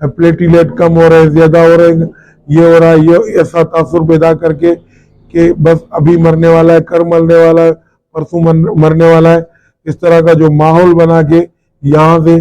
پلیٹیلیٹ کم ہو رہے ہیں، زیادہ ہو رہے ہیں، یہ ہو رہا ہے، یہ ایسا تاثر پیدا کر کے کہ بس ابھی مرنے والا ہے، کر مرنے والا ہے، پرسوں مرنے والا ہے، اس طرح کا جو ماحول بنا کے یہاں سے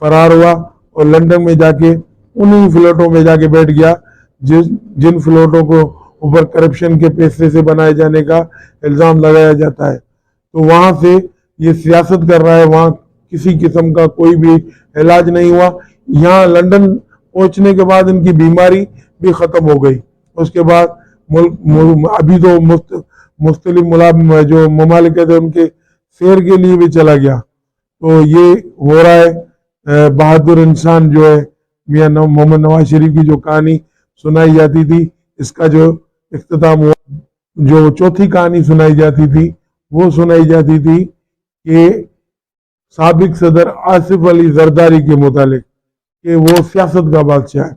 فرار ہوا اور لندن میں جا کے انہی فلیٹوں میں جا کے بیٹھ گیا جن فلیٹوں کو اوپر کرپشن کے پیسے سے بنائے جانے کا الزام لگایا جاتا ہے۔ تو وہاں سے یہ سیاست کر رہا ہے، وہاں کسی قسم کا کوئی بھی علاج نہیں ہوا۔ یہاں لندن پہنچنے کے بعد ان کی بیماری بھی ختم ہو گئی۔ اس کے بعد ابھی تو مختلف جو ممالکت ہے ان کے سیر کے لیے بھی چلا گیا۔ تو یہ ہو رہا ہے بہادر انسان جو ہے میاں محمد نواز شریف کی جو کہانی سنائی جاتی تھی، اس کا جو اختتام ہوا، جو چوتھی کہانی سنائی جاتی تھی وہ سنائی جاتی تھی کہ سابق صدر آصف علی زرداری کے متعلق کہ وہ سیاست کا بادشاہ ہے،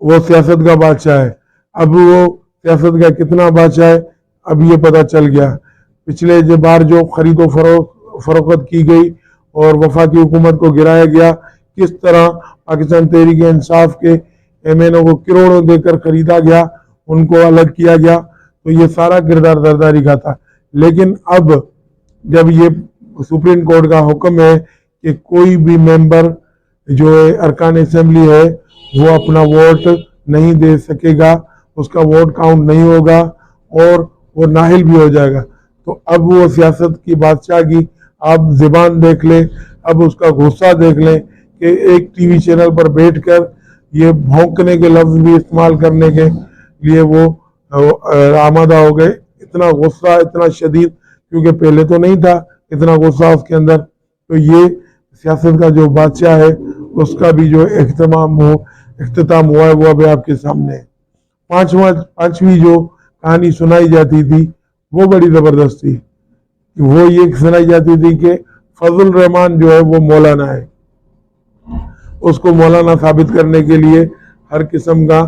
وہ سیاست کا بادشاہ ہے۔ اب وہ سیاست کا کتنا بادشاہ ہے اب یہ پتہ چل گیا۔ پچھلے بار جو خرید و فروخت کی گئی اور وفاقی حکومت کو گرایا گیا، کس طرح پاکستان تحریک انصاف کے ایم این او کو کروڑوں دے کر خریدا گیا، ان کو الگ کیا گیا، تو یہ سارا کردار زرداری کا تھا۔ لیکن اب جب یہ سپریم کورٹ کا حکم ہے کہ کوئی بھی ممبر جو ارکان اسمبلی ہے وہ اپنا ووٹ نہیں دے سکے گا، اس کا ووٹ کاؤنٹ نہیں ہوگا اور وہ نااہل بھی ہو جائے گا، تو اب وہ سیاست کی بادشاہ کی آپ زبان دیکھ لیں، اب اس کا غصہ دیکھ لیں کہ ایک ٹی وی چینل پر بیٹھ کر یہ بھونکنے کے لفظ بھی استعمال کرنے کے لیے وہ آمادہ ہو گئے۔ اتنا غصہ، اتنا شدید، کیونکہ پہلے تو نہیں تھا اتنا غصہ اس کے اندر۔ تو یہ سیاست کا جو بادشاہ ہے اس کا بھی جو اختتام ہوا ہے وہ ابھی آپ کے سامنے ہے۔ پانچویں جو کہانی سنائی جاتی تھی وہ بڑی زبردست تھی۔ وہ یہ سنائی جاتی تھی کہ فضل الرحمان جو ہے وہ مولانا ہے، اس کو مولانا ثابت کرنے کے لیے ہر قسم کا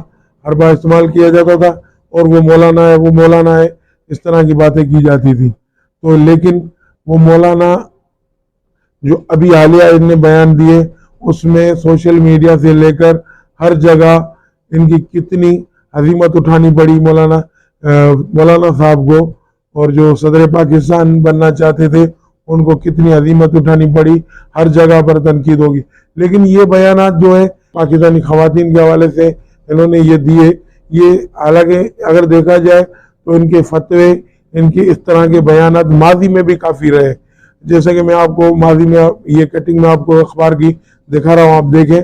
حربہ استعمال کیا جاتا تھا، اور وہ مولانا ہے، وہ مولانا ہے، اس طرح کی باتیں کی جاتی تھی۔ تو لیکن وہ مولانا جو ابھی حالیہ نے بیان دیے اس میں سوشل میڈیا سے لے کر ہر جگہ ان کی کتنی عظمت اٹھانی پڑی مولانا صاحب کو، اور جو صدر پاکستان بننا چاہتے تھے ان کو کتنی عظمت اٹھانی پڑی، ہر جگہ پر تنقید ہوگی۔ لیکن یہ بیانات جو ہے پاکستانی خواتین کے حوالے سے انہوں نے یہ دیے، یہ حالانکہ اگر دیکھا جائے تو ان کے فتوے، ان کی اس طرح کے بیانات ماضی میں بھی کافی رہے، جیسے کہ میں آپ کو ماضی میں یہ کٹنگ میں آپ کو اخبار کی دکھا رہا ہوں، آپ دیکھیں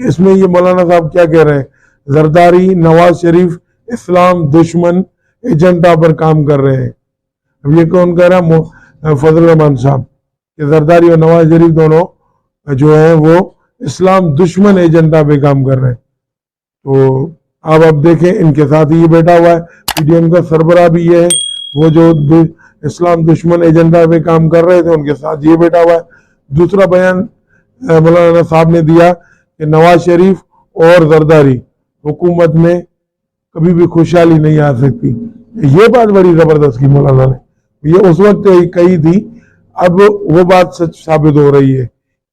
اس میں یہ مولانا صاحب کیا کہہ رہے ہیں۔ زرداری نواز شریف اسلام دشمن ایجنڈا پر کام کر رہے ہیں۔ اب یہ کون کہہ رہا ہے؟ فضل الرحمان صاحب، کہ زرداری اور نواز شریف دونوں جو ہیں وہ اسلام دشمن ایجنڈا پہ کام کر رہے ہیں۔ تو اب دیکھیں ان کے ساتھ ہی یہ بیٹھا ہوا ہے، پی ڈی ایم کا سربراہ بھی یہ ہے، وہ جو اسلام دشمن ایجنڈا پہ کام کر رہے تھے ان کے ساتھ یہ بیٹھا ہوا ہے۔ دوسرا بیان مولانا صاحب نے دیا کہ نواز شریف اور زرداری حکومت میں کبھی بھی خوشحالی نہیں آ سکتی۔ یہ بات بڑی زبردست کی مولانا نے، یہ اس وقت کہی تھی، اب وہ بات سچ ثابت ہو رہی ہے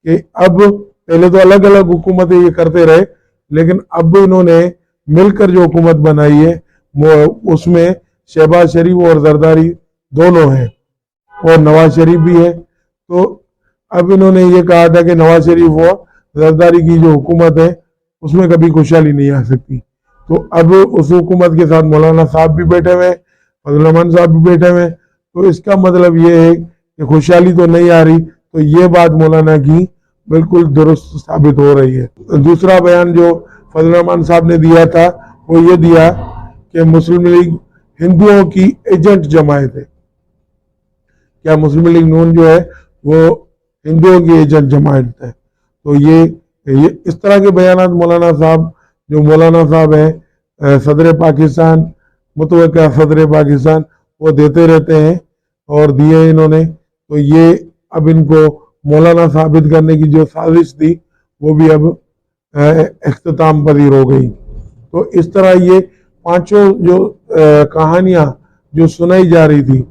کہ اب پہلے تو الگ الگ حکومتیں یہ کرتے رہے، لیکن اب انہوں نے مل کر جو حکومت بنائی ہے اس میں شہباز شریف اور زرداری دونوں ہیں اور نواز شریف بھی ہے۔ تو اب انہوں نے یہ کہا تھا کہ نواز شریف اور زرداری کی جو حکومت ہے اس میں کبھی خوشحالی نہیں آ سکتی۔ تو اب اس حکومت کے ساتھ مولانا صاحب بھی بیٹھے ہوئے، فضل الرحمان صاحب بھی بیٹھے ہوئے، تو اس کا مطلب یہ ہے کہ خوشحالی تو نہیں آ رہی۔ تو یہ بات مولانا کی بالکل درست ثابت ہو رہی ہے۔ دوسرا بیان جو فضل الرحمان صاحب نے دیا تھا وہ یہ دیا کہ مسلم لیگ ہندوؤں کی ایجنٹ جماعت ہے۔ کیا مسلم لیگ نون جو ہے وہ ہندوؤں کی ایجنٹ جماعت ہے؟ تو یہ اس طرح کے بیانات مولانا صاحب ہیں صدر پاکستان، متوقع صدر پاکستان، وہ دیتے رہتے ہیں اور دیے انہوں نے۔ تو یہ اب ان کو مولانا ثابت کرنے کی جو سازش تھی وہ بھی اب اختتام پذیر ہو گئی۔ تو اس طرح یہ پانچوں جو کہانیاں جو سنائی جا رہی تھی،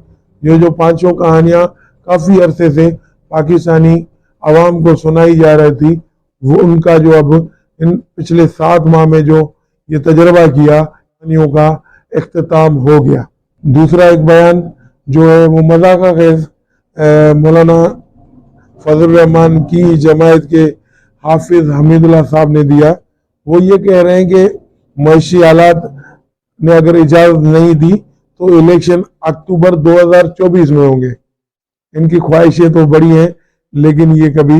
یہ جو پانچوں کہانیاں کافی عرصے سے پاکستانی عوام کو سنائی جا رہی تھی، وہ ان کا جو اب ان پچھلے 7 ماہ میں جو یہ تجربہ کیا کہانیوں کا اختتام ہو گیا۔ دوسرا ایک بیان جو ہے وہ مذاق خیز مولانا فضل الرحمان کی جماعت کے حافظ حمید اللہ صاحب نے دیا۔ وہ یہ کہہ رہے ہیں کہ معاشی حالات نے اگر اجازت نہیں دی تو الیکشن اکتوبر 2024 میں ہوں گے۔ ان کی خواہشیں تو بڑی ہیں لیکن یہ کبھی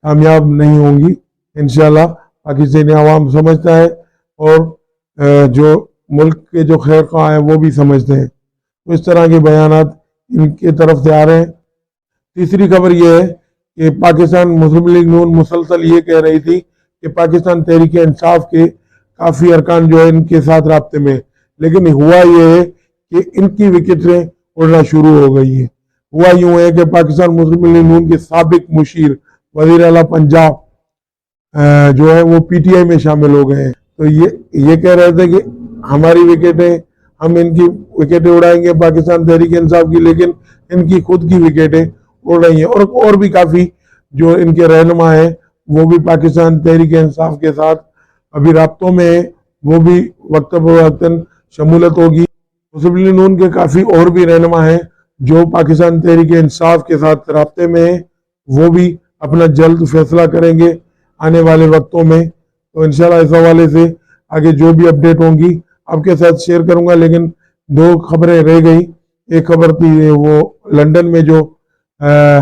کامیاب نہیں ہوں گی انشاءاللہ۔ پاکستانی عوام سمجھتا ہے اور جو ملک کے جو خیر خواہ ہیں وہ بھی سمجھتے ہیں۔ تو اس طرح کے بیانات ان کی طرف سے آ رہے ہیں۔ تیسری خبر یہ ہے کہ پاکستان مسلم لیگ نون مسلسل یہ کہہ رہی تھی کہ پاکستان تحریک انصاف کے کافی ارکان جو ہے ان کے ساتھ رابطے میں، لیکن ہوا یہ ہے کہ ان کی وکٹیں اڑنا شروع ہو گئی ہیں۔ ہوا یوں ہے کہ پاکستان مسلم لیگ نون کے سابق مشیر وزیر اعلیٰ پنجاب جو ہے وہ پی ٹی آئی میں شامل ہو گئے ہیں۔ تو یہ کہہ رہے تھے کہ ہماری وکٹیں، ہم ان کی وکٹیں اڑائیں گے پاکستان تحریک انصاف کی، لیکن ان کی خود کی وکٹیں اڑ رہی ہیں۔ اور بھی کافی جو ان کے رہنما ہیں وہ بھی پاکستان تحریک انصاف کے ساتھ ابھی رابطوں میں ہیں، وہ بھی وقت فوقتاً شمولیت ہوگی۔ مسلم لیگ نون کے کافی اور بھی رہنما ہیں جو پاکستان تحریک انصاف کے ساتھ رابطے میں ہیں، وہ بھی اپنا جلد فیصلہ کریں گے آنے والے وقتوں میں۔ تو انشاءاللہ اس حوالے سے آگے جو بھی اپڈیٹ ہوں گی آپ کے ساتھ شیئر کروں گا۔ لیکن 2 خبریں رہ گئی۔ ایک خبر تھی وہ لندن میں جو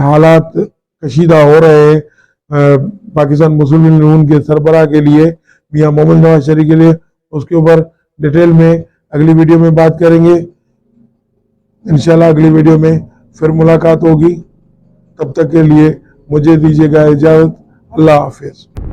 حالات کشیدہ ہو رہے ہیں پاکستان مسلم لیگ نون کے سربراہ کے لیے، میاں محمد نواز شریف کے لیے، اس کے اوپر ڈیٹیل میں اگلی ویڈیو میں بات کریں گے انشاءاللہ۔ اگلی ویڈیو میں پھر ملاقات ہوگی، تب تک کے لیے مجھے دیجیے گا اجازت۔ اللہ حافظ۔